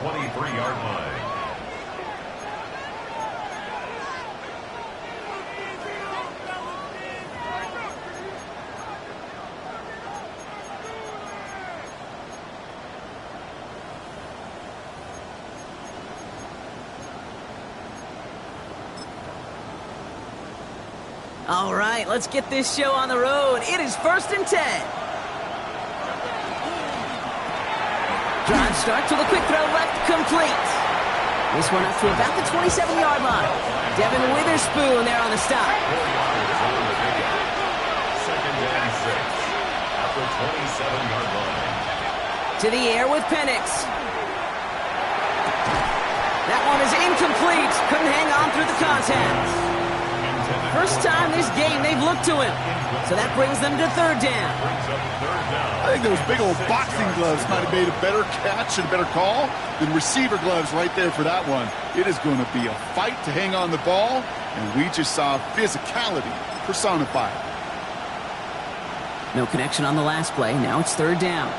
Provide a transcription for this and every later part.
23-yard line. All right, let's get this show on the road. It is 1st and 10. Drive start to the quick throw left, complete. This one up to about the 27-yard line. Devin Witherspoon there on the stop. 2nd and 6 at the 27-yard line. To the air with Penix. That one is incomplete. Couldn't hang on through the contact. First time this game they've looked to him. So that brings them to 3rd down. I think those big old boxing gloves might have made a better catch and a better call than receiver gloves right there for that one. It is going to be a fight to hang on the ball, and we just saw physicality personified. No connection on the last play. Now it's 3rd down.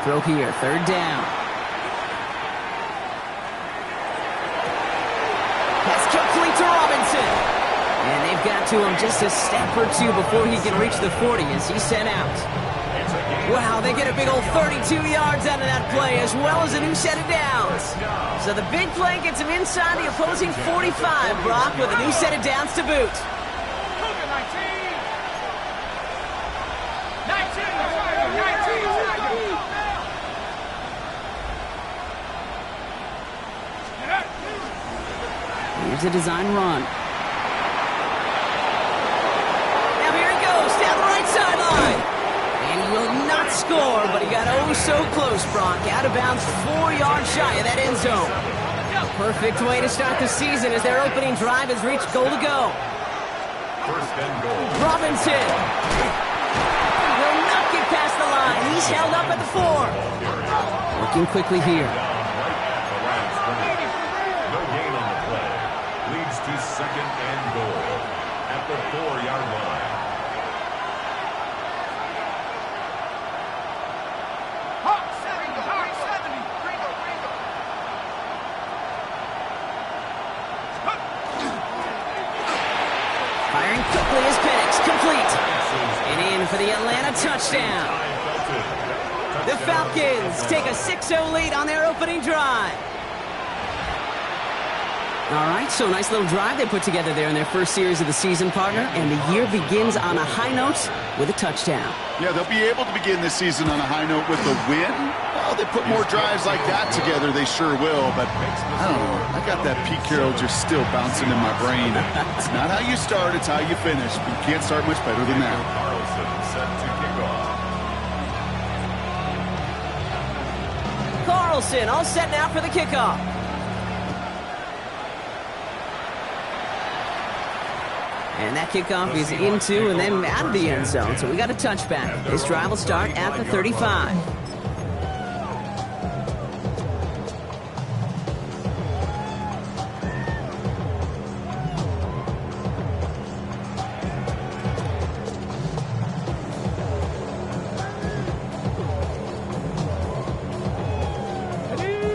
Throw here, 3rd down. Pass complete to Robinson. And they've got to him just a step or two before he can reach the 40 as he's sent out. Wow, they get a big old 32 yards out of that play as well as a new set of downs. So the big play gets him inside the opposing 45, Brock, with a new set of downs to boot. Here's a design run. Now here he goes, down the right sideline. And he will not score, but he got oh so close, Brock. Out of bounds 4 yards shy of that end zone. A perfect way to start the season as their opening drive has reached goal to go. 1st and goal. Robinson will not get past the line. He's held up at the 4. Looking quickly here. To 2nd and goal at the 4-yard line. Firing quickly is Penix, complete. And in for the Atlanta touchdown. The Falcons take a 6-0 lead on their opening drive. All right, so nice little drive they put together there in their first series of the season, partner, and the year begins on a high note with a touchdown. Yeah, they'll be able to begin this season on a high note with a win. Well, they put more drives like that together, they sure will, but I don't know. I got that Pete Carroll just still bouncing in my brain. It's not how you start, it's how you finish. But you can't start much better than that. Carlson set to kick off. Carlson all set now for the kickoff. And that kickoff is into and then out of the end zone. So we got a touchback. This drive will start at the 35.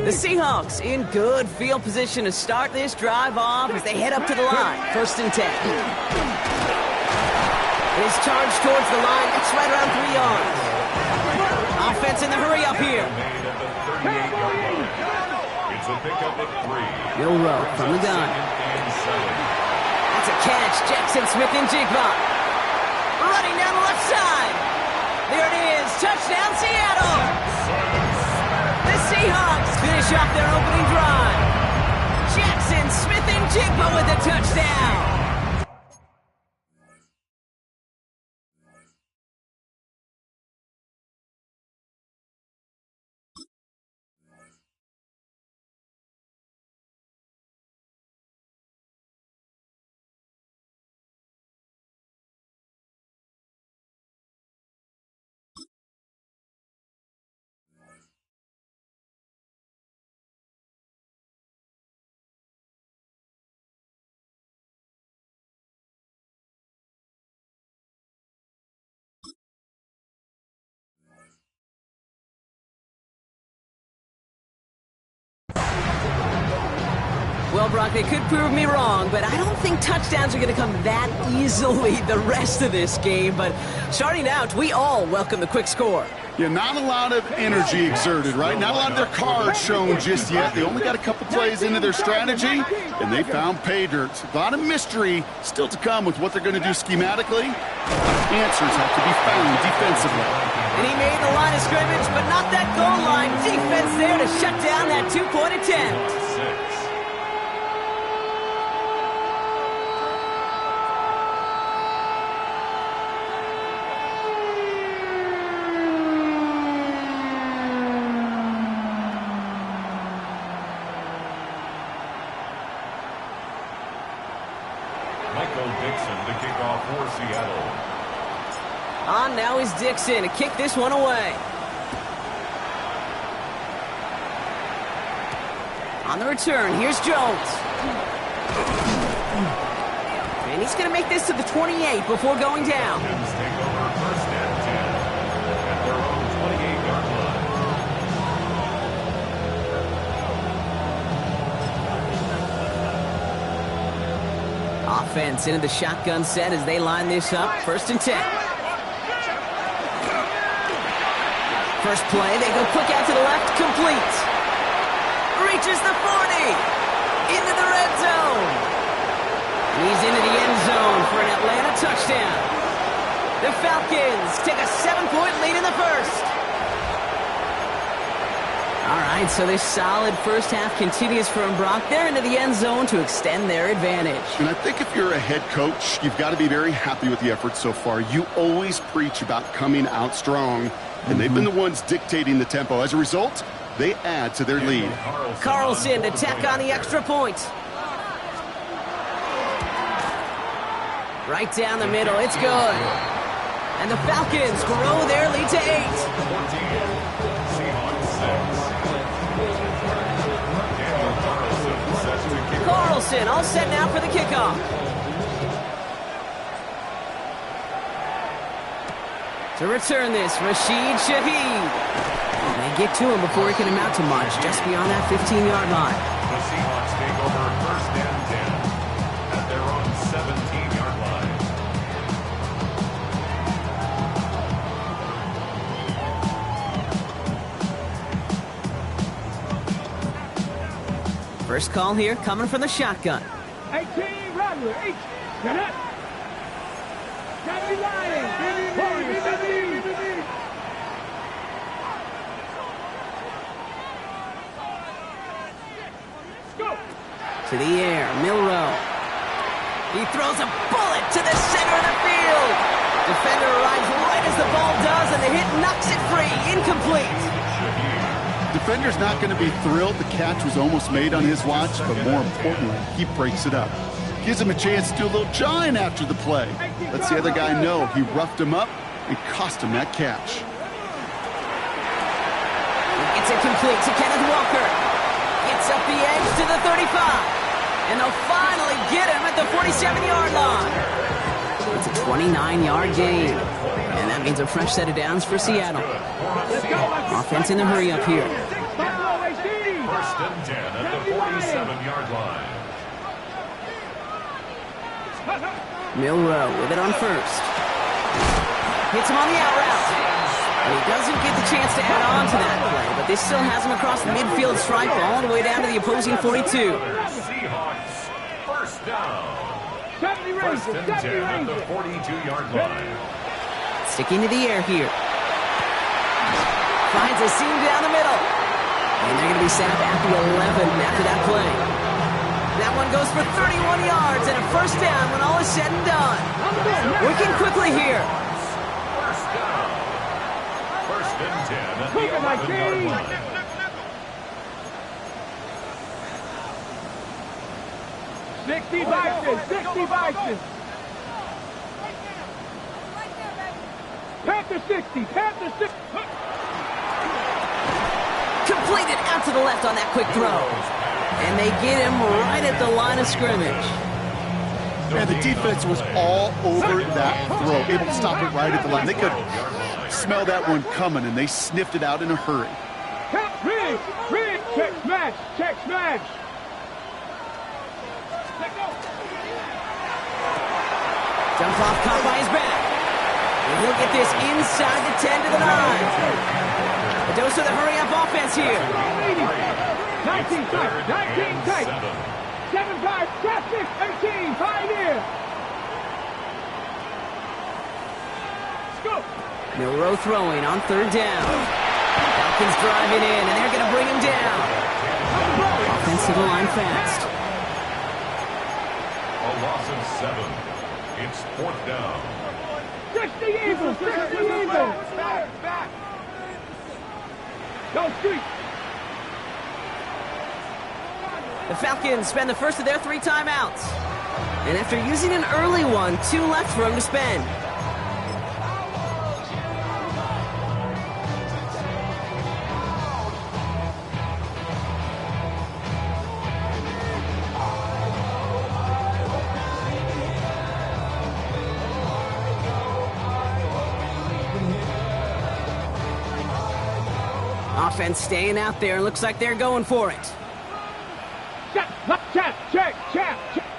The Seahawks in good field position to start this drive off as they head up to the line. 1st and 10. It is charged towards the line. It's right around 3 yards. Offense in the hurry up here. It's a pickup of 3. Milroe from the gun. That's a catch. Jackson Smith-Njigba. Running down the left side. There it is. Touchdown, Seattle. The Seahawks finish off their opening drive. Jackson Smith-Njigba with a touchdown. Brock. They could prove me wrong, but I don't think touchdowns are going to come that easily the rest of this game. But starting out, we all welcome the quick score. Yeah, not a lot of energy exerted, right? Not a lot of their cards shown just yet. They only got a couple plays into their strategy, and they found pay dirt. A lot of mystery still to come with what they're going to do schematically. Answers have to be found defensively. And he made the line of scrimmage, but not that goal line. Defense there to shut down that two-point attempt. Michael Dixon to kick off for Seattle. On now is Dixon to kick this one away. On the return, here's Jones. And he's going to make this to the 28 before going down. Lions take over first and 10 at their own 28-yard line. Offense into the shotgun set as they line this up. First and 10. First play, they go quick out to the left, complete. Reaches the 40. Into the red zone. And he's into the end zone for an Atlanta touchdown. The Falcons take a 7-point lead in the first. All right, so this solid first half continues from Brock. They're into the end zone to extend their advantage. And I think if you're a head coach, you've got to be very happy with the effort so far. You always preach about coming out strong, and they've been the ones dictating the tempo. As a result, they add to their lead. Carlson to tack on the extra point. Right down the middle, it's good. And the Falcons grow their lead to 8. Carlson all set now for the kickoff. To return this, Rashid Shaheed. They get to him before he can amount to much, just beyond that 15-yard line. The Seahawks take over first and 10 at their own 17-yard line. First call here coming from the shotgun. 18, Rattler, 8. Get up. Got me lying. To the air, Milrow. He throws a bullet to the center of the field. Defender arrives right as the ball does, and the hit knocks it free. Incomplete. Defender's not going to be thrilled the catch was almost made on his watch, but more importantly, he breaks it up. Gives him a chance to do a little jawing after the play. Lets the other guy know he roughed him up and cost him that catch. It's incomplete to Kenneth Walker. Gets up the edge to the 35. And they'll finally get him at the 47-yard line. It's a 29-yard gain. And that means a fresh set of downs for Seattle. Offense in the hurry up here. First and 10 at the 47-yard line. Milrow with it on first. Hits him on the out route. And he doesn't get the chance to add on to that play, but this still has him across the midfield stripe all the way down to the opposing 42. Seahawks, first down. First and 10 at the 42-yard line. Sticking to the air here. Finds a seam down the middle. And they're going to be set up at the 11 after that play. That one goes for 31 yards and a first down when all is said and done. Working quickly here. First down. First and 10 at the 11-yard line. Sixty Vikings. Panther 60. Completed out to the left on that quick throw. And they get him right at the line of scrimmage. Man, the defense was all over that throw, able to stop it right at the line. They could smell that one coming, and they sniffed it out in a hurry. Rig, check smash. Handoff caught by his back. And he'll get this inside the 10 to the 9. A dose of the hurry-up offense here. 19 tight, 19 tight. 7-5, traffic, 18, pioneer. Scoop. Milroe throwing on 3rd down. Falcons driving in, and they're going to bring him down. Offensive line fast. A loss of 7. It's 4th down. 60 Eagles, 60 Eagles. Back. Go street. The Falcons spend the first of their 3 timeouts. And after using an early one, 2 left for him to spend. Offense staying out there. Looks like they're going for it. Check.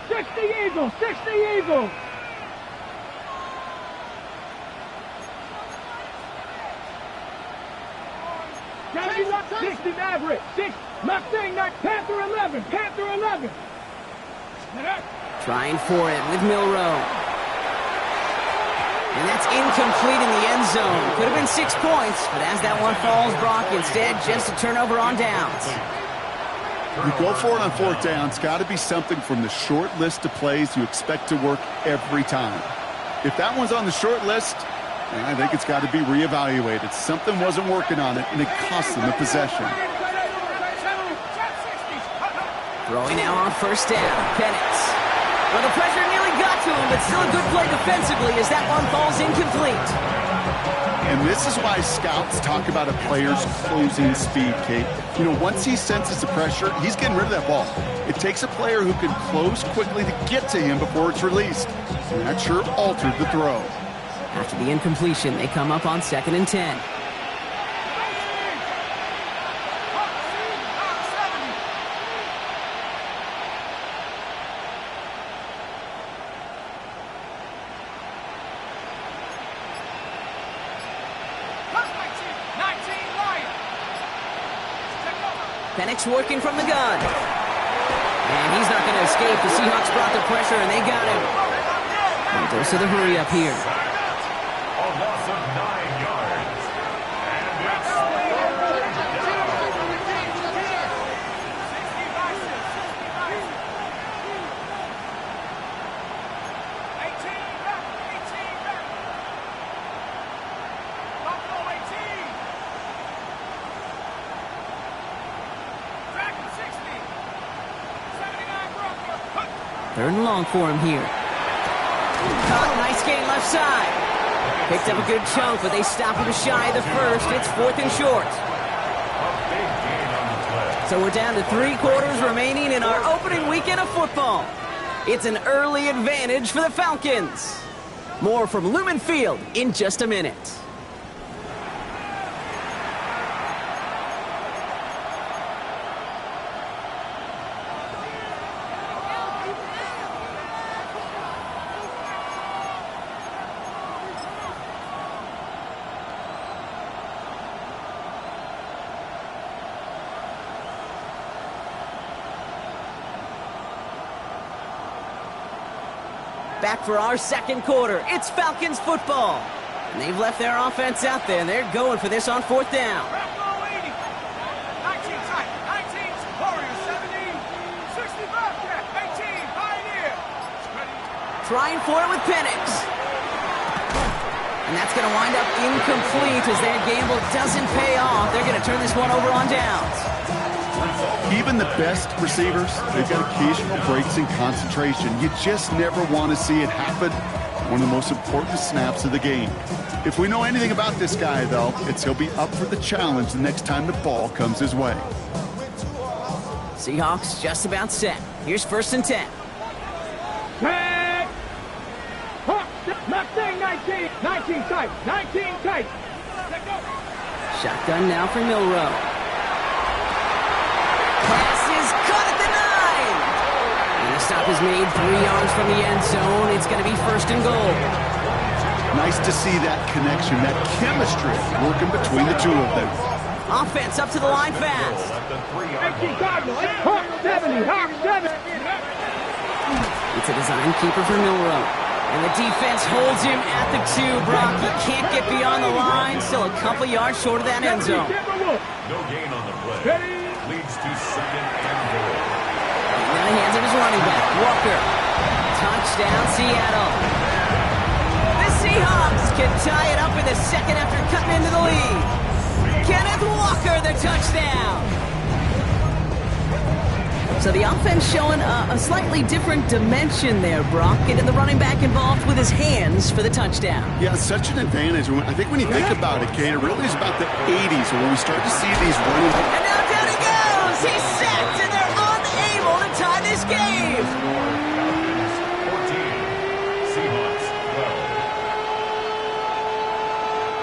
60 Eagles, 60 Eagles. Johnny 60 Maverick, 6 Mustang, Panther 11, Panther 11. Trying for it with Milroe. And that's incomplete in the end zone. Could have been 6 points, but as that one falls, Brock, instead just a turnover on downs. You go for it on 4th down. It's got to be something from the short list of plays you expect to work every time. If that one's on the short list, I think it's got to be reevaluated. Something wasn't working on it, and it cost them the possession. Throwing now on 1st down. Penix. Well, the pressure nearly got to him, but still a good play defensively as that one falls incomplete. And this is why scouts talk about a player's closing speed, Kate. You know, once he senses the pressure, he's getting rid of that ball. It takes a player who can close quickly to get to him before it's released. And that sure altered the throw. After the incompletion, they come up on 2nd and 10. Penix working from the gun. And he's not going to escape. The Seahawks brought the pressure, and they got him. And dose of the hurry up here. A loss of 9 yards. And it's 3rd and long for him here. Caught, nice gain left side. Picked up a good chunk, but they stop him shy of the first. It's 4th and short. So we're down to 3 quarters remaining in our opening weekend of football. It's an early advantage for the Falcons. More from Lumen Field in just a minute. Back for our 2nd quarter. It's Falcons football. And they've left their offense out there, and they're going for this on 4th down. Trying for it with Penix. And that's going to wind up incomplete as their gamble doesn't pay off. They're going to turn this one over on downs. Even the best receivers, they've got occasional breaks in concentration. You just never want to see it happen. One of the most important snaps of the game. If we know anything about this guy, though, it's he'll be up for the challenge the next time the ball comes his way. Seahawks just about set. Here's 1st and 10. Tag! Mustang 19! 19 tight! 19 tight! Shotgun now for Milroe. Pass is caught at the 9! And the stop is made 3 yards from the end zone. It's going to be 1st and goal. Nice to see that connection, that chemistry working between the two of them. Offense up to the line fast. 18 Cardinal, Hawk 70, Hawk 70. It's a design keeper for Milroe. And the defense holds him at the 2, Brock. He can't get beyond the line. Still a couple yards short of that end zone. No gain on the play. Leads to 2nd and goal. And now he hands it his running back, Walker. Touchdown, Seattle. The Seahawks can tie it up in the 2nd after cutting into the lead. Kenneth Walker, the touchdown. So the offense showing a slightly different dimension there, Brock. Getting the running back involved with his hands for the touchdown. Yeah, such an advantage. I think when you think about it, Kate, it really is about the 80s when we start to see these running backs. And now down he goes. He's sacked, and they're unable to tie this game. 14. Seahawks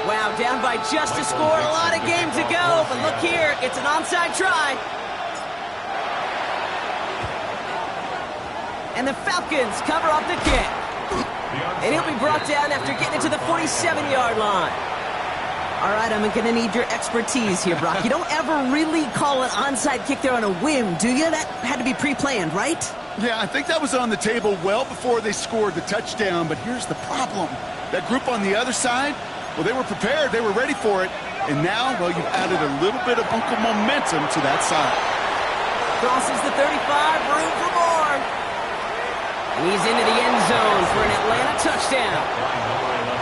12. Wow, down by just a score. A lot of game to go. But look here, it's an onside try. And the Falcons cover up the kick. And he'll be brought down after getting it to the 47-yard line. All right, I'm going to need your expertise here, Brock. You don't ever really call an onside kick there on a whim, do you? That had to be pre-planned, right? Yeah, I think that was on the table well before they scored the touchdown, but here's the problem. That group on the other side, well, they were prepared. They were ready for it. And now, well, you've added a little bit of uncle momentum to that side. Crosses the 35, room for more. And he's into the end zone for an Atlanta touchdown.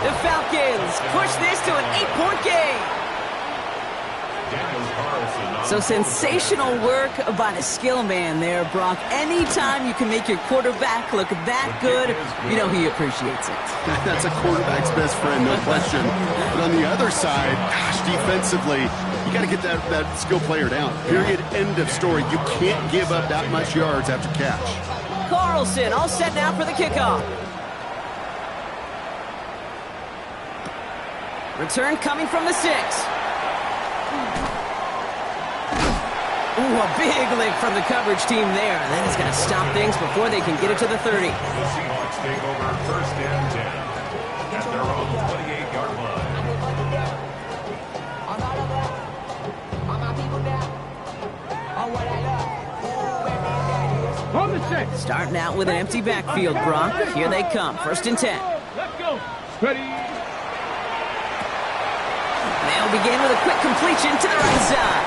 The Falcons push this to an 8-point game. So sensational work by the skill man there, Brock. Anytime you can make your quarterback look that good, you know he appreciates it. That's a quarterback's best friend, no question. But on the other side, gosh, defensively, you got to get that skill player down. Period, end of story. You can't give up that much yards after catch. Carlson all set now for the kickoff. Return coming from the 6. Ooh, a big lick from the coverage team there. And that is going to stop things before they can get it to the 30. The Seahawks take over 1st and 10 at their own 28-yard line. On the 6. Starting out with an empty backfield, Brock. Here they come. 1st and 10. Let's go. Ready. They'll begin with a quick completion to the right side.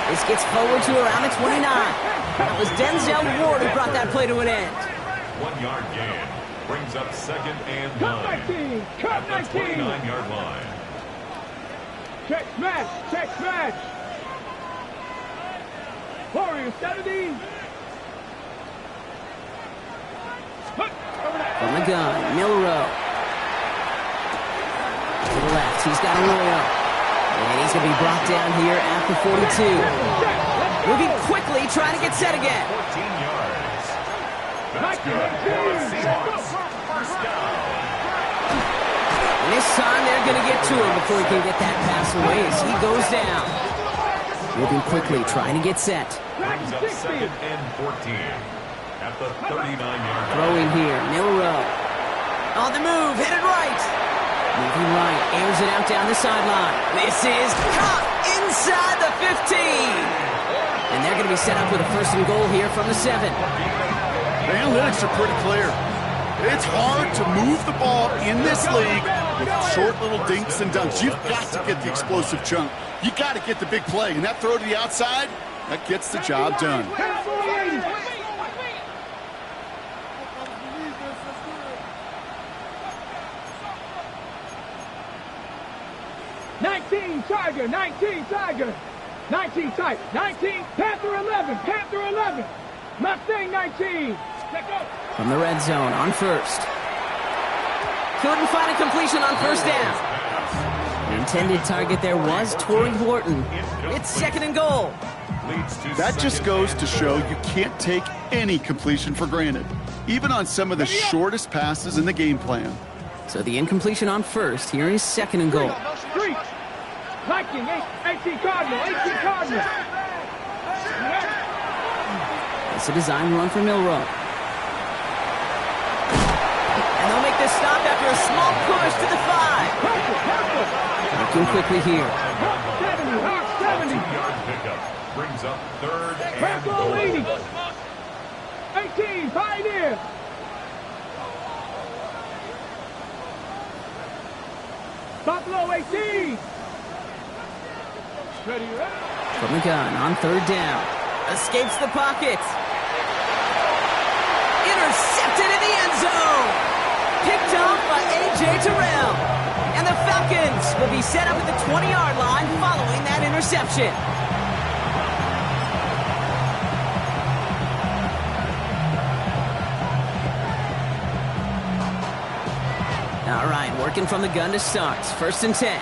This gets forward to around the 29. That was Denzel Ward who brought that play to an end. 1-yard gain brings up 2nd and 9. Cut 19. Cut At the 19. 29-yard line. Check smash. Check smash. Warriors 70. From the gun, Milroe. To the left, he's got Arroyo. And he's going to be brought down here at the 42. Moving quickly, trying to get set again. 14 yards. That's good for the Seahawks. 1st down. And this time they're going to get to him before he can get that pass away as he goes down. Moving quickly, trying to get set. Brings up 2nd and 14 at the 39-yard line. Throwing here, Milroe. On the move, headed right. Moving right, airs it out down the sideline. This is caught inside the 15. And they're going to be set up with a 1st and goal here from the 7. The analytics are pretty clear. It's hard to move the ball in this league with short little dinks and dunks. You've got to get the explosive chunk. You got to get the big play. And that throw to the outside, that gets the job done. 19 Tiger, 19 Tiger, 19 Tiger, 19 Panther 11, Panther 11, Mustang 19. Let's go. From the red zone on 1st. Couldn't find a completion on 1st down. The intended target there was Torrey Horton. It's 2nd and goal. That just goes to show you can't take any completion for granted, even on some of the shortest passes in the game plan. So the incompletion on 1st. Here is 2nd and goal. Street. Viking, 18 Cardinal, 18 Cardinal. It's a design run for Milroe. make the stop after a small push to the 5. Working quickly here. 70, Hawk 70. 2-yard pickup brings up third and Buffalo goal. 80. 18, Pioneer. Buffalo 18. Ready, ready. From the gun on third down. Escapes the pocket. Intercepted in the end zone. Picked off by A.J. Terrell. And the Falcons will be set up at the 20-yard line following that interception. All right, working from the gun to start. First and 10.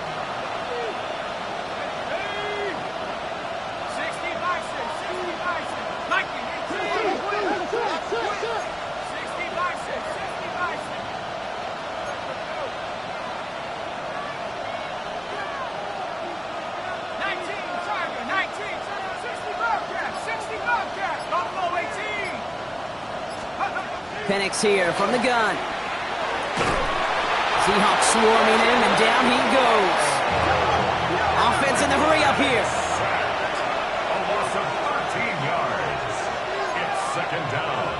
Penix here from the gun. Seahawks swarming him, and down he goes. Offense in the hurry up here. Almost of 13 yards. It's second down.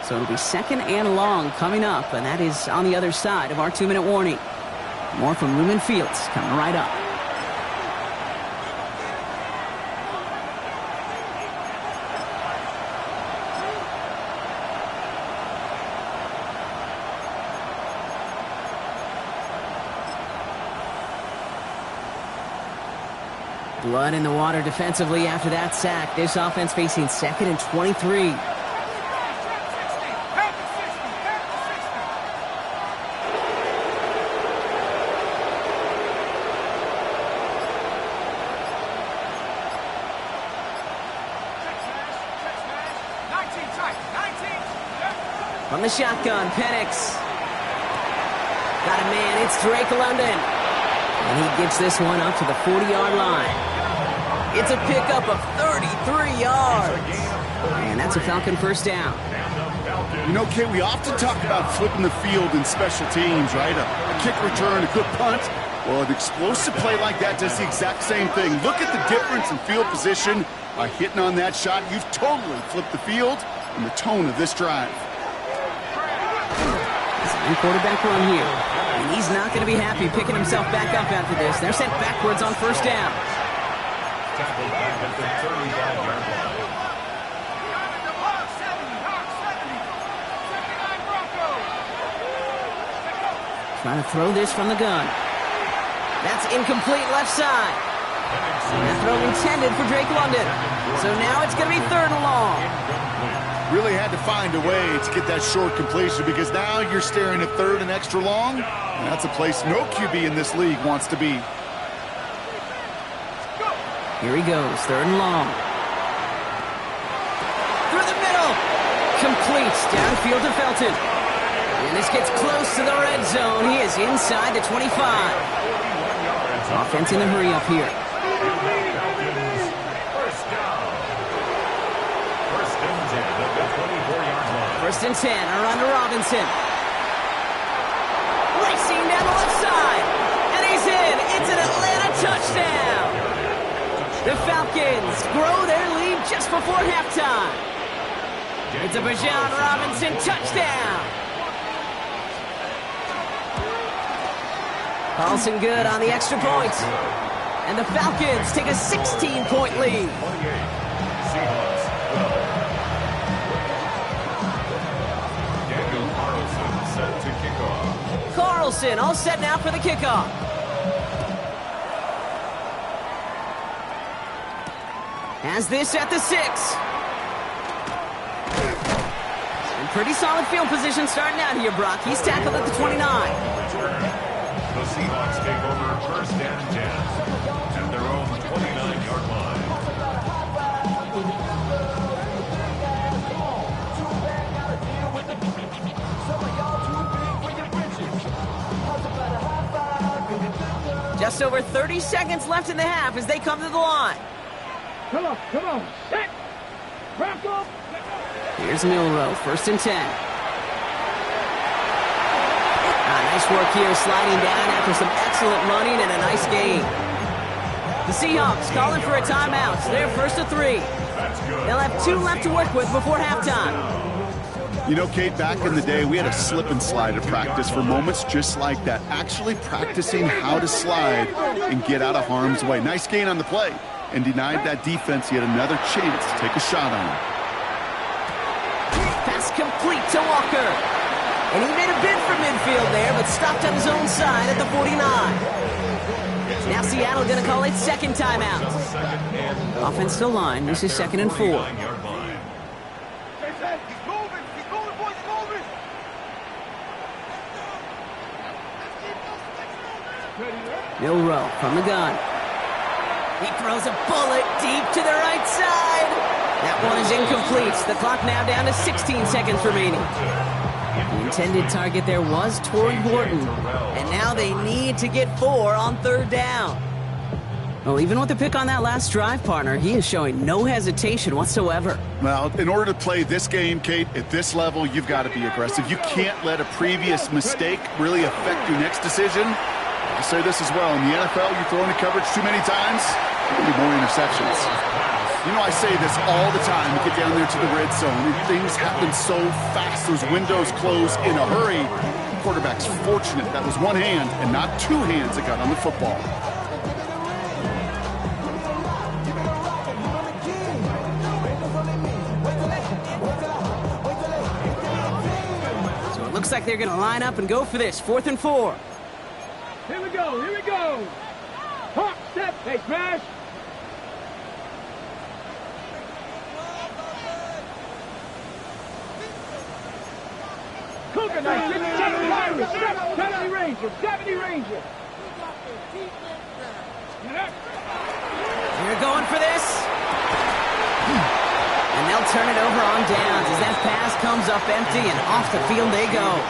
So it'll be second and long coming up, and that is on the other side of our 2-minute warning. More from Lumen Fields coming right up. Blood in the water defensively after that sack. This offense facing second and 23. From the shotgun, Penix. Got a man, it's Drake London. And he gets this one up to the 40-yard line. It's a pickup of 33 yards. And that's a Falcon first down. You know, Kate, we often talk about flipping the field in special teams, right? A kick return, a good punt. Well, an explosive play like that does the exact same thing. Look at the difference in field position. By hitting on that shot, you've totally flipped the field and the tone of this drive. Second quarterback run here. And he's not going to be happy picking himself back up after this. They're sent backwards on first down. Tackled back at the 35-yard line. Trying to throw this from the gun. That's incomplete left side. That throw intended for Drake London. So now it's going to be third and long. Really had to find a way to get that short completion because now you're staring at third and extra long. And that's a place no QB in this league wants to be. Here he goes, third and long. Through the middle. Complete downfield to Felton. And this gets close to the red zone. He is inside the 25. Offense in the hurry up here. First down. First and 10 at the 24-yard line. First and 10, around to Robinson. Racing down the left side. And he's in. It's an Atlanta touchdown. The Falcons grow their lead just before halftime. It's a Bijan Robinson touchdown. Carlson good on the extra point. And the Falcons take a 16-point lead. 28. Seahawks 12. Daniel Carlson set to kick off. Carlson all set now for the kickoff. Has this at the 6. And pretty solid field position starting out here, Brock. He's tackled at the 29. The Seahawks take over first and 10 at their own 29-yard line. Just over 30 seconds left in the half as they come to the line. Come on, come on. Set. Wrap up. Here's Milroe, 1st and 10. Nice work here, sliding down after some excellent running and a nice gain. The Seahawks calling for a timeout. So they're 1st and 3. They'll have 2 left to work with before halftime. You know, Kate, back in the day, we had a slip and slide at practice for moments just like that. Actually practicing how to slide and get out of harm's way. Nice gain on the play, and denied that defense yet another chance to take a shot on him. Pass complete to Walker. And he made a bid for midfield there, but stopped on his own side at the 49. Now Seattle going to call it 2nd timeout. Offensive line, this is 2nd and 4. Milroe from the gun. He throws a bullet deep to the right side. That one is incomplete. The clock now down to 16 seconds remaining. The intended target there was Tory Horton. And now they need to get 4 on 3rd down. Well, even with the pick on that last drive, partner, he is showing no hesitation whatsoever. Well, in order to play this game, Kate, at this level, you've got to be aggressive. You can't let a previous mistake really affect your next decision. I say this as well. In the NFL, you throw into coverage too many times, there'll be more interceptions. You know, I say this all the time. You get down there to the red zone, and things happen so fast. Those windows close in a hurry. The quarterback's fortunate that was one hand and not 2 hands that got on the football. So it looks like they're going to line up and go for this. 4th and 4. Here we go, here we go. Hop, step, hey, smash. Cougar nice, 70 Ranger, 70 Ranger. They're going for this. And they'll turn it over on downs as that pass comes up empty and off the field they go.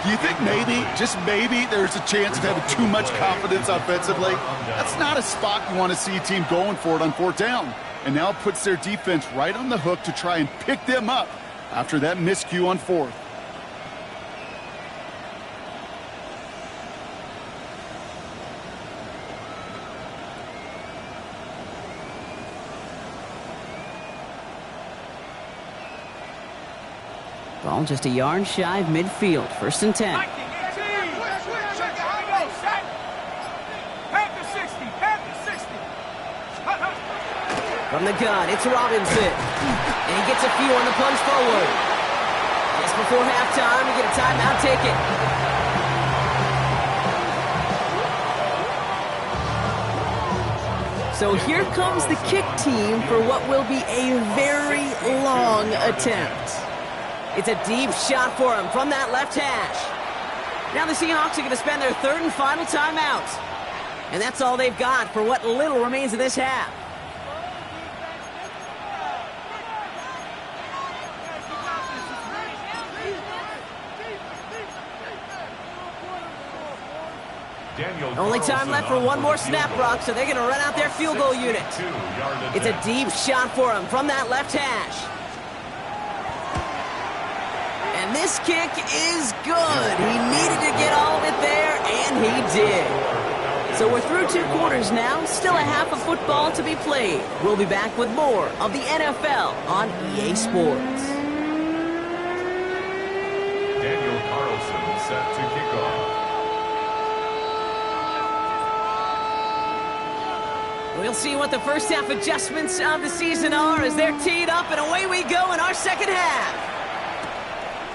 Do you think maybe, just maybe, there's a chance of having too much confidence offensively? That's not a spot you want to see a team going for it on 4th down. And now it puts their defense right on the hook to try and pick them up after that miscue on 4th. Ball just a yard shy of midfield. 1st and 10. From the gun, it's Robinson. And he gets a few on the plunge forward. Just before halftime, we get a timeout ticket. So here comes the kick team for what will be a very long attempt. It's a deep shot for him from that left hash. Now the Seahawks are going to spend their 3rd and final timeout. And that's all they've got for what little remains of this half. Only time left for one more snap, Brock, so they're going to run out their field goal unit. It's a deep shot for him from that left hash. And this kick is good. He needed to get all of it there, and he did. So we're through 2 quarters now. Still a half of football to be played. We'll be back with more of the NFL on EA Sports. Daniel Carlson set to kick off. We'll see what the first half adjustments of the season are as they're teed up, and away we go in our second half.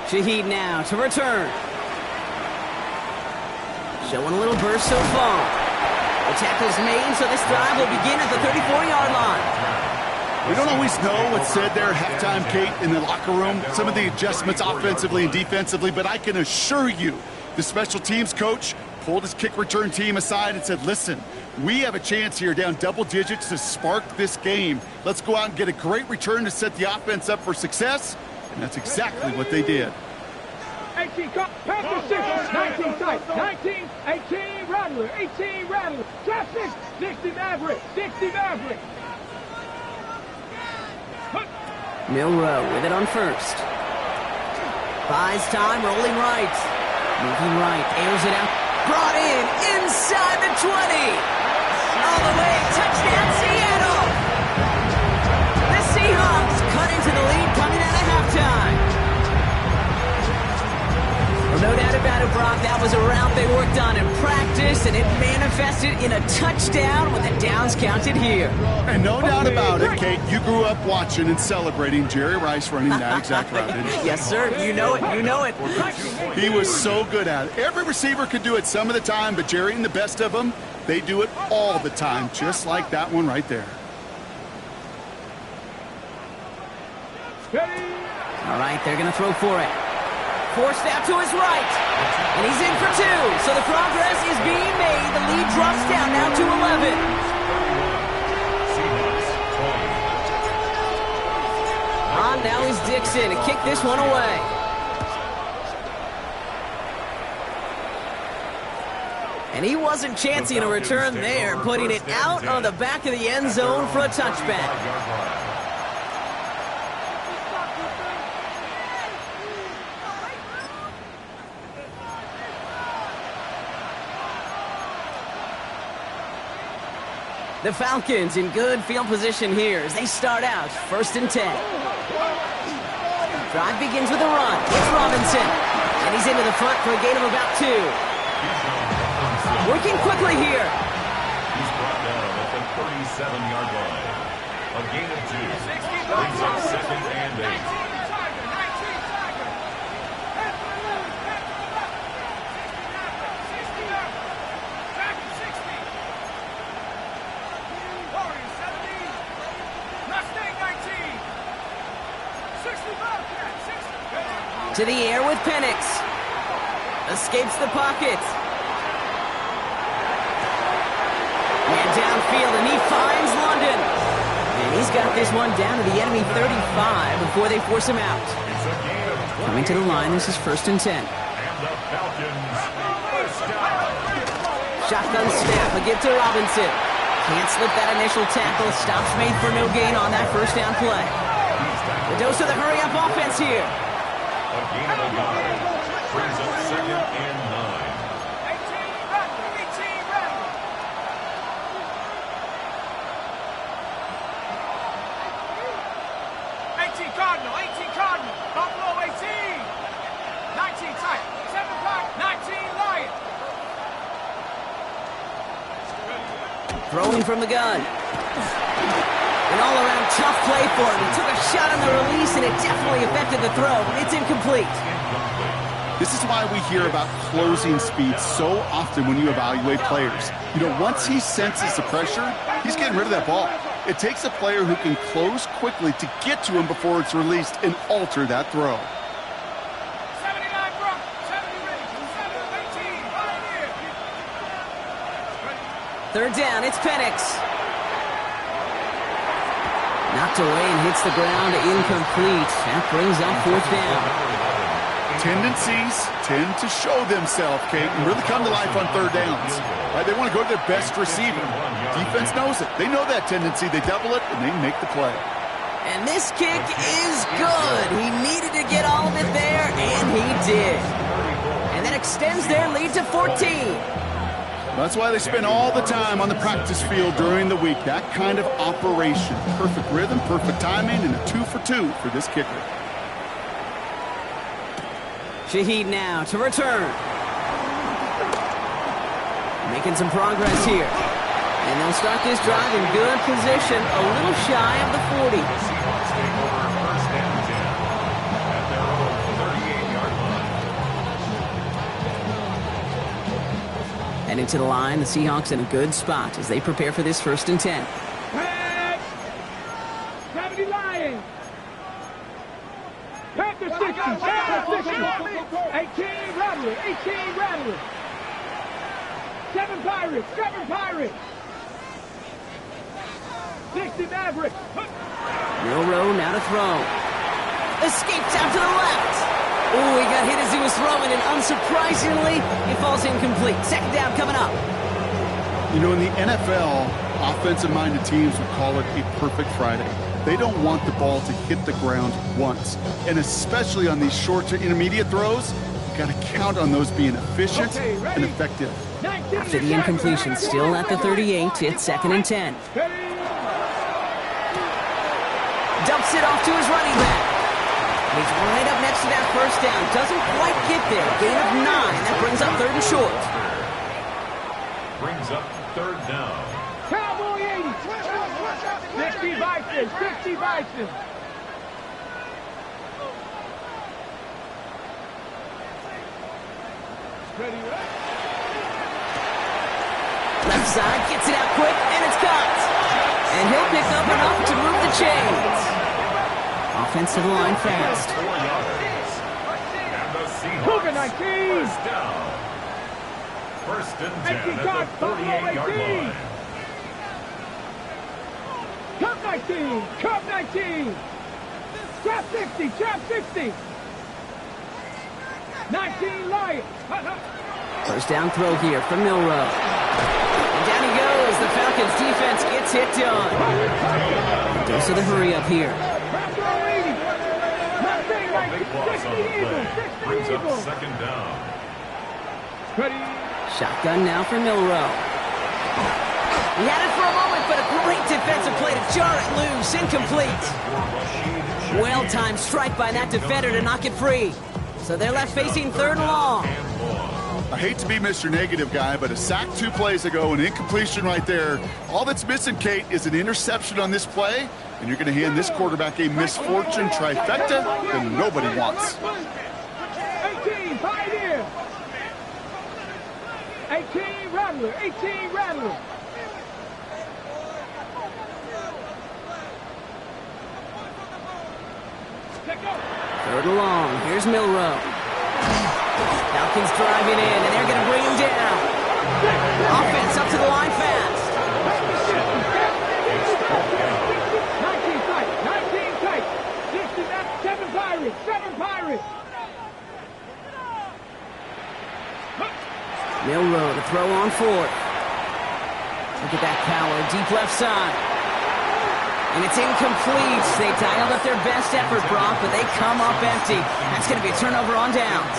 Shaheed now to return. Showing a little burst so far. The tackle's made, so this drive will begin at the 34-yard line. We don't always know what's said there at halftime, Kate, in the locker room. Some of the adjustments offensively and defensively, but I can assure you the special teams coach pulled his kick return team aside and said, listen, we have a chance here down double digits to spark this game. Let's go out and get a great return to set the offense up for success. And that's exactly what they did. 18, Panther 6, 19 tight, 19, 18, Rattler, 18, Rattler, Trap 6, 60 Maverick, 60 Maverick. Milroe with it on first. Buys time, rolling right. Moving right, airs it out. Brought in, inside the 20. All the way, touchdown Seattle. The Seahawks cut into the lead coming out of halftime. Well, no doubt about it, Brock, that was a route they worked on in practice, and it manifested in a touchdown with the downs counted here. And no doubt about it, Kate, you grew up watching and celebrating Jerry Rice running that exact route, didn't you? Yes, sir. You know it. You know it. He was so good at it. Every receiver could do it some of the time, but Jerry and the best of them, they do it all the time, just like that one right there. All right, they're going to throw for it. Forced out to his right. And he's in for 2. So the progress is being made. The lead drops down now to 11. On now is Dixon to kick this one away. And he wasn't chancing a return there, putting it out on the back of the end zone for a touchback. The Falcons in good field position here as they start out 1st and 10. Drive begins with a run. It's Robinson. And he's into the front for a gain of about 2. Working quickly here. He's brought down at the 37-yard line. A gain of 2. Brings up 2nd and 8. To the air with Penix. Escapes the pocket. And downfield, and he finds London. And he's got this one down to the enemy 35 before they force him out. Coming to the line, this is 1st and 10. And the Falcons first down. Shotgun snap, a give to Robinson. Can't slip that initial tackle. Stops made for no gain on that first down play. The dose of the hurry-up offense here. A gain of 9. Brings up 2nd and 9. 18 Cardinal, 18 Cardinal, Buffalo 18, 19 tight, 7 block, 19 Lion. Throwing from the gun. An all-around tough play for him. He took a shot on the release, and it definitely affected the throw. It's incomplete. This is why we hear about closing speed so often when you evaluate players. You know, once he senses the pressure, he's getting rid of that ball. It takes a player who can close quickly to get to him before it's released and alter that throw. 79 Brock, 70 Ridge, 7-18, Pioneer. 3rd down, it's Penix. Knocked away and hits the ground, incomplete. That brings up 4th down. Tendencies tend to show themselves, Kate, and really come to life on 3rd downs. Right? They want to go to their best receiver. Defense knows it. They know that tendency. They double it, and they make the play. And this kick is good. He needed to get all of it there, and he did. And that extends their lead to 14. That's why they spend all the time on the practice field during the week. That kind of operation. Perfect rhythm, perfect timing, and a 2 for 2 for this kicker. Shaheed now to return. Making some progress here. And they'll start this drive in good position, a little shy of the 40. Seahawks take over 1st and 10 at their own 38-yard line. And into the line, the Seahawks in a good spot as they prepare for this 1st and 10. Pass. 70 Lions. Panther 60, Panther 60. 18 Rattler, 18 Rattler. 7 Pirates, 7 Pirates. 60 Mavericks. Milroe now to throw. Escapes out to the left. Oh, he got hit as he was throwing, and unsurprisingly, it falls incomplete. 2nd down coming up. You know, in the NFL, Offensive-minded teams would call it a perfect Friday. They don't want the ball to hit the ground once. And especially on these short to intermediate throws, you got to count on those being efficient and effective. After the incompletion, still at the 38, it's 2nd and 10. Dumps it off to his running back. He's right up next to that first down. Doesn't quite get there. Gain of 9. That brings up 3rd and short. Brings up 3rd down. Cowboy 80. 60 Bison. 60 Bison. Ready, right? Left side gets it out quick, and it's caught. And he'll pick up enough to move the chains. Offensive line fast. 4 yards. And the Cougar Seahawks 19. first down. 1st and 10 18 at yards, the 48-yard 18. line. Cup 19. Cup 19. Trap 60. Trap 60. 19 Lions. First down throw here from Milroe. And down he goes. The Falcons defense gets it done. Goes to the hurry up here. Big loss on the play. Brings up 2nd down. Ready. Shotgun now for Milroe. He had it for a moment, but a great defensive play to jar it loose. Incomplete. Well-timed strike by that defender to knock it free. So they're left facing 3rd and long. I hate to be Mr. Negative guy, but a sack 2 plays ago, an incompletion right there. All that's missing, Kate, is an interception on this play, and you're going to hand this quarterback a misfortune trifecta that nobody wants. 18 Pioneer. 18 Rattler. 18 Rattler. Third and long. Here's Milroe. Falcons driving in, and they're going to bring him down. Offense up to the line fast. 19 tight. 19 tight. 7 Pirates. 7 Pirates. Milroe to throw on 4th. Look at that power. Deep left side. And it's incomplete. They dialed up their best effort, Brock, but they come up empty. That's going to be a turnover on downs.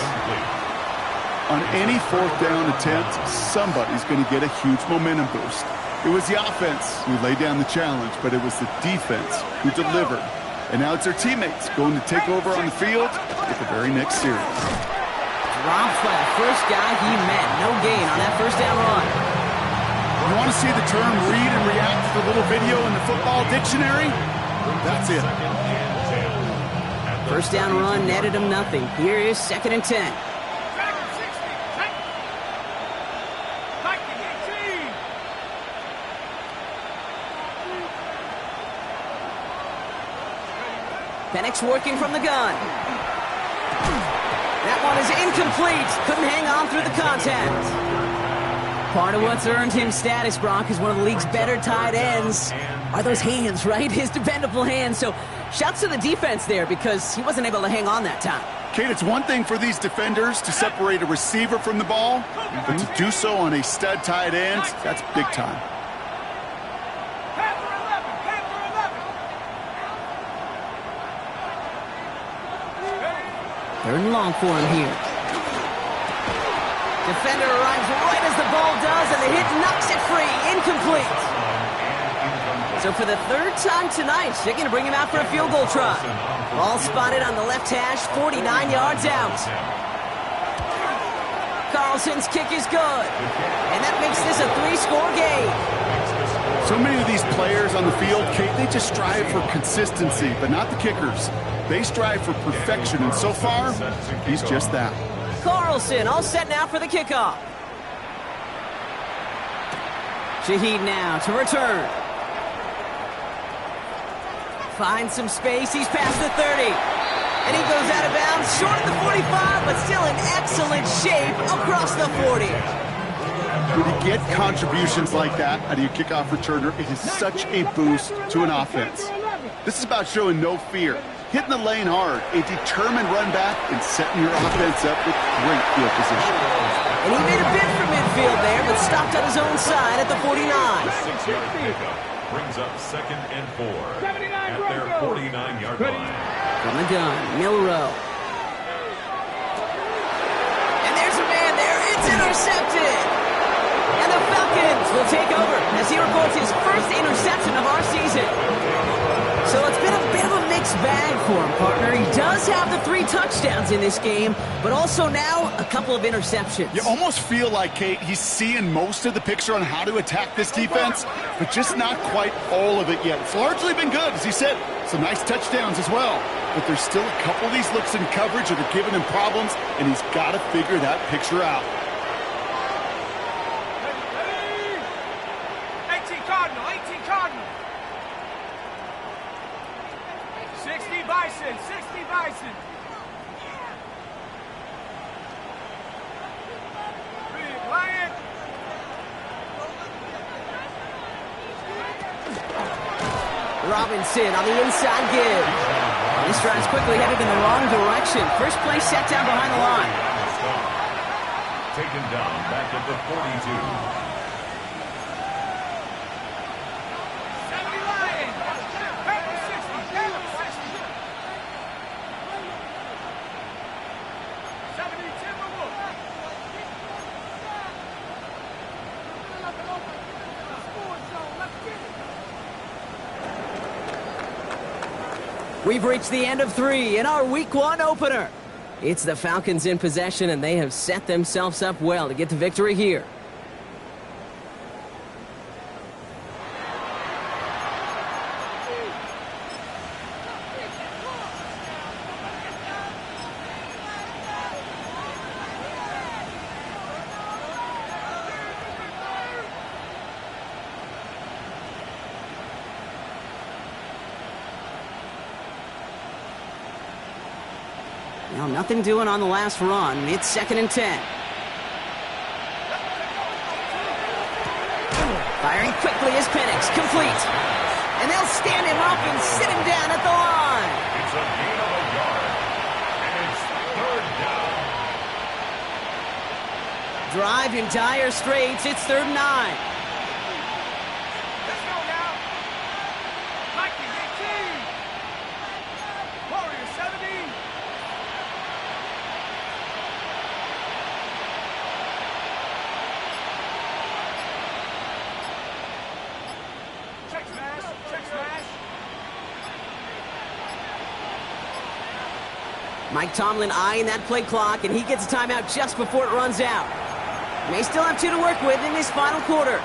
On any 4th down attempt, somebody's going to get a huge momentum boost. It was the offense who laid down the challenge, but it was the defense who delivered. And now it's their teammates going to take over on the field with the very next series. Dropped by the first guy he met. No gain on that first down run. You want to see the term read and react to the little video in the football dictionary? That's it. First down run netted him nothing. Here is 2nd and 10. Penix working from the gun. That one is incomplete. Couldn't hang on through the contact. Part of what's earned him status, Brock, is one of the league's better tight ends. Are those hands, right? His dependable hands. So shouts to the defense there because he wasn't able to hang on that time. Kate, it's one thing for these defenders to separate a receiver from the ball, but to do so on a stud tight end, that's big time. Panther 11. 3rd and long for him here. Defender arrives right as the ball does, and the hit knocks it free. Incomplete. So for the 3rd time tonight, they're going to bring him out for a field goal try. Ball spotted on the left hash, 49 yards out. Carlson's kick is good. And that makes this a 3-score game. So many of these players on the field, Kate, they just strive for consistency, but not the kickers. They strive for perfection, and so far, he's just that. Carlson all set now for the kickoff. Shaheed now to return. Finds some space. He's past the 30. And he goes out of bounds, short of the 45, but still in excellent shape across the 40. When you get contributions like that out of your kickoff returner, it is such a boost to an offense. This is about showing no fear, hitting the lane hard, a determined run back, and setting your offense up with great field position. And he made a bid for midfield there, but stopped on his own side at the 49. The 6-yard pickup brings up 2nd and 4 at their 49-yard line. From the gun, Milrow. And there's a man there. It's intercepted. And the Falcons will take over as he records his first interception of our season. So it's been a bit of a mixed bag for him, partner. He does have the 3 touchdowns in this game, but also now a couple of interceptions. You almost feel like, Kate, he's seeing most of the picture on how to attack this defense, but just not quite all of it yet. It's largely been good, as he said. Some nice touchdowns as well. But there's still a couple of these looks in coverage that are giving him problems, and he's got to figure that picture out. 18 Cardinal, 18 Cardinal. 60 Bison, 60 Bison. Big Lion. Robinson on the inside give. This drive's quickly headed in the wrong direction. First play set down behind the line. Taken down back at the 42. 70 Lion. Panther 60, Panther 60. 70 Timberwolf. We've reached the end of 3 in our Week 1 opener. It's the Falcons in possession, and they have set themselves up well to get the victory here. Well, nothing doing on the last run. It's 2nd and 10. Firing quickly is Penix, complete. And they'll stand him up and sit him down at the line. It's a gain of a yard, and it's 3rd down. Drive in dire straits. It's 3rd and 9. Let's go now. Mikey 18. Warrior 70. Check smash, check smash. Mike Tomlin eyeing that play clock, and he gets a timeout just before it runs out. May still have 2 to work with in this final quarter.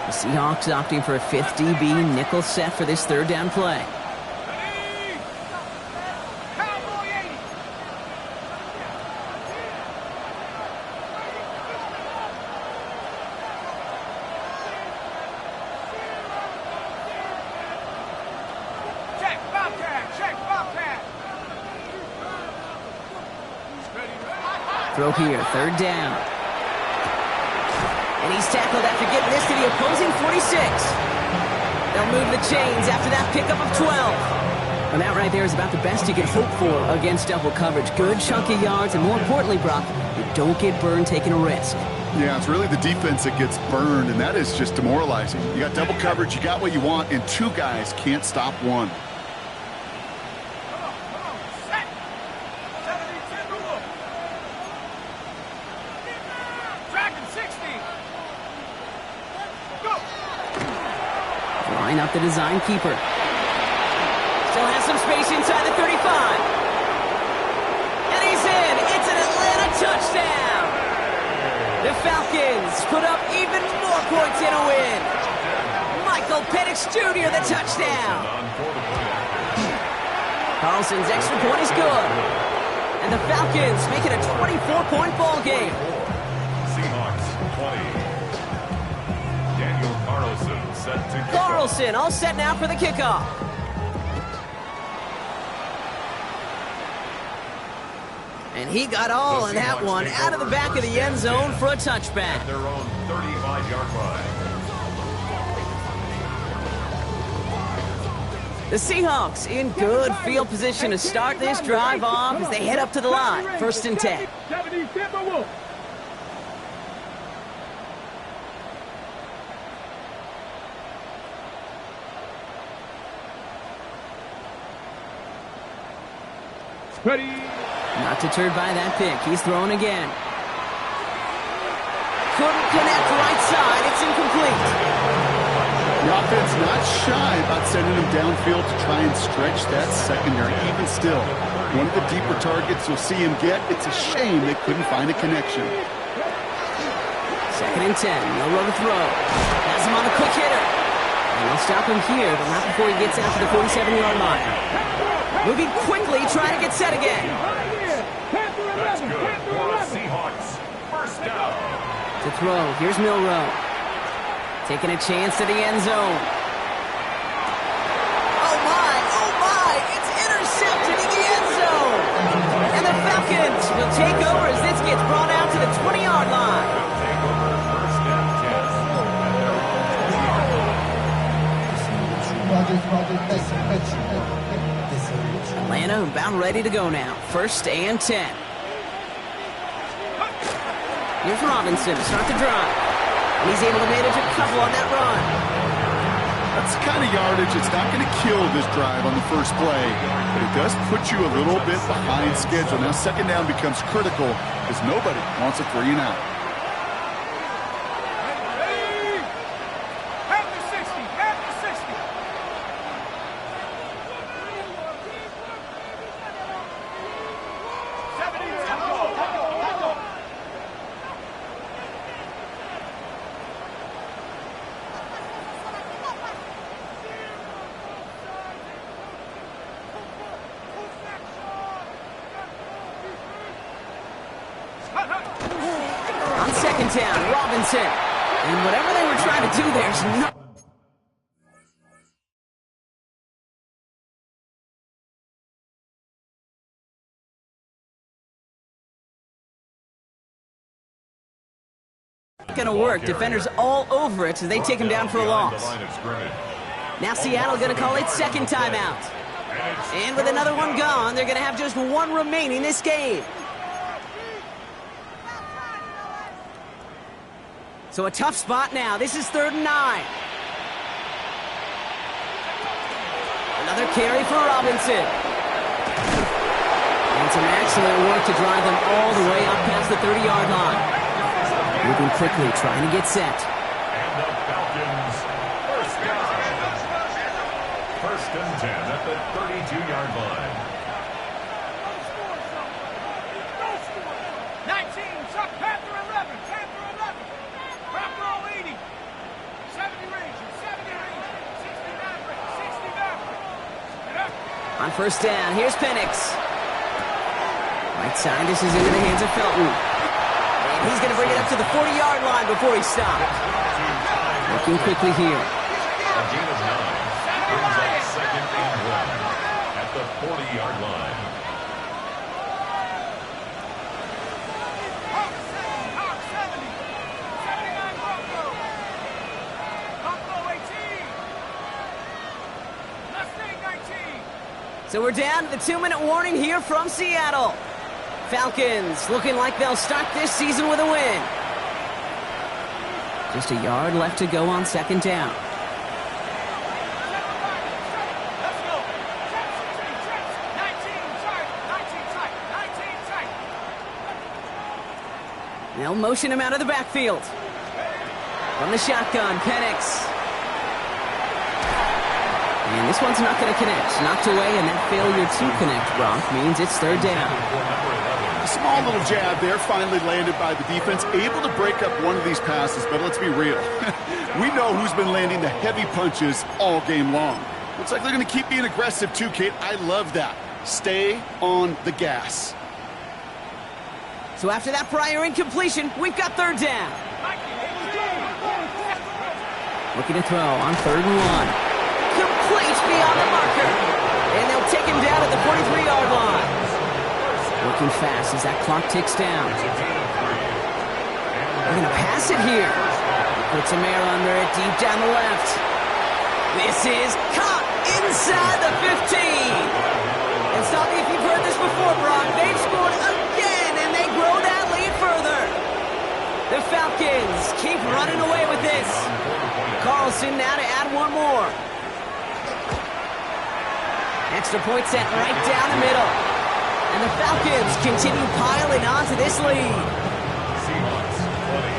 The Seahawks opting for a 5th DB nickel set for this 3rd down play. Ready. Cowboy 80. Check Bobcat, check Bobcat. Ready, ready. Throw here, 3rd down. And he's tackled after getting this to the opposing 46. They'll move the chains after that pickup of 12. And that right there is about the best you can hope for against double coverage. Good chunky yards, and more importantly, Brock, you don't get burned taking a risk. Yeah, it's really the defense that gets burned, and that is just demoralizing. You got double coverage, you got what you want, and 2 guys can't stop one. Come on, set. 70 Timberwolf. Dragon 60. Go. Line up the design keeper. Still has some space inside the 35. And he's in. It's an Atlanta touchdown. The Falcons put up even more points in a win. Michael Penix Jr. the touchdown. Carlson's extra point is good. And the Falcons make it a 24-point ball game. Seahawks 20. Daniel Carlson set to kick off. Carlson all set now for the kickoff. And he got all in that one out of the back of the end zone for a touchback. At their own 35-yard line. The Seahawks in good field position to start this drive off as they head up to the line. 1st and 10. 70 Timberwolves. Ready. Not deterred by that pick. He's throwing again. Couldn't connect right side. It's incomplete. The offense not shy about sending him downfield to try and stretch that secondary. Even still, one of the deeper targets you'll see him get. It's a shame they couldn't find a connection. 2nd and 10. No room to throw. Has him on a quick hitter. And they'll stop him here, but not before he gets out to the 47-yard line. Moving quickly, trying to get set again. That's good for the Seahawks. 1st down. To throw, here's Milroe. Taking a chance to the end zone. Oh my, it's intercepted in the end zone. And the Falcons will take over as this gets brought out to the 20-yard line. Will take over 1st and 10. Atlanta about ready to go now. 1st and 10. Here's Robinson to start the drive. And he's able to manage a couple on that run. That's the kind of yardage it's not going to kill this drive on the first play, but it does put you a little bit behind schedule. Now 2nd down becomes critical because nobody wants a 3 and out. On 2nd down, Robinson. And whatever they were trying to do, there's no... Gonna work. Defenders all over it, so they take him down for a loss. Now Seattle gonna call it 2nd timeout. And with another one gone, they're gonna have just one remaining this game. So a tough spot now. This is 3rd and 9. Another carry for Robinson. And some excellent work to drive them all the way up past the 30-yard line. Moving quickly, trying to get set. And the Falcons, 1st down. 1st and 10 at the 32-yard line. 19, Chuck Panther 11, Panther 11. Panther 80. 70 Rangers, 70 Rangers, 69 Rangers, 69. On 1st down, here's Penix. Right side, this is into the hands of Felton. And he's going to bring it up to the 40-yard line before he stops. Looking quickly here. A gain of 9 brings up 2nd and 1 at the 40-yard line. Hawk 70, 79 Buffalo. Buffalo 18. Mustang 19. So we're down to the 2-minute warning here from Seattle. Falcons looking like they'll start this season with a win. Just a yard left to go on 2nd down. Let's go. 19 tight. They'll motion him out of the backfield. From the shotgun, Penix. And this one's not going to connect. Knocked away, and that failure to connect, Gronk, means it's 3rd down. A small little jab there, finally landed by the defense, able to break up one of these passes, but let's be real. We know who's been landing the heavy punches all game long. Looks like they're going to keep being aggressive too, Kate. I love that. Stay on the gas. So after that prior incompletion, we've got 3rd down. Looking to throw on 3rd and 1. Complete beyond the marker. And they'll take him down at the 43-yard line. Working fast as that clock ticks down. They're going to pass it here. Puts some air under it, deep down the left. This is caught. inside the 15. And stop me if you've heard this before, Brock. They've scored again, and they grow that lead further. The Falcons keep running away with this. Carlson now to add one more. Extra point set right down the middle. And the Falcons continue piling on to this lead. Seahawks 20.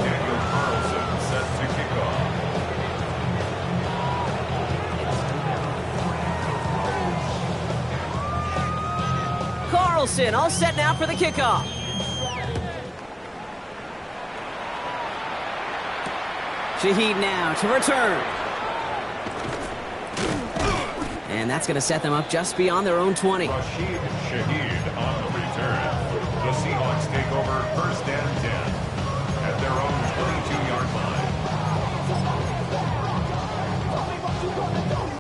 Daniel Carlson set to kick off. Carlson all set now for the kickoff. Shaheed now to return. And that's going to set them up just beyond their own 20. Rashid Shaheed on the return. The Seahawks take over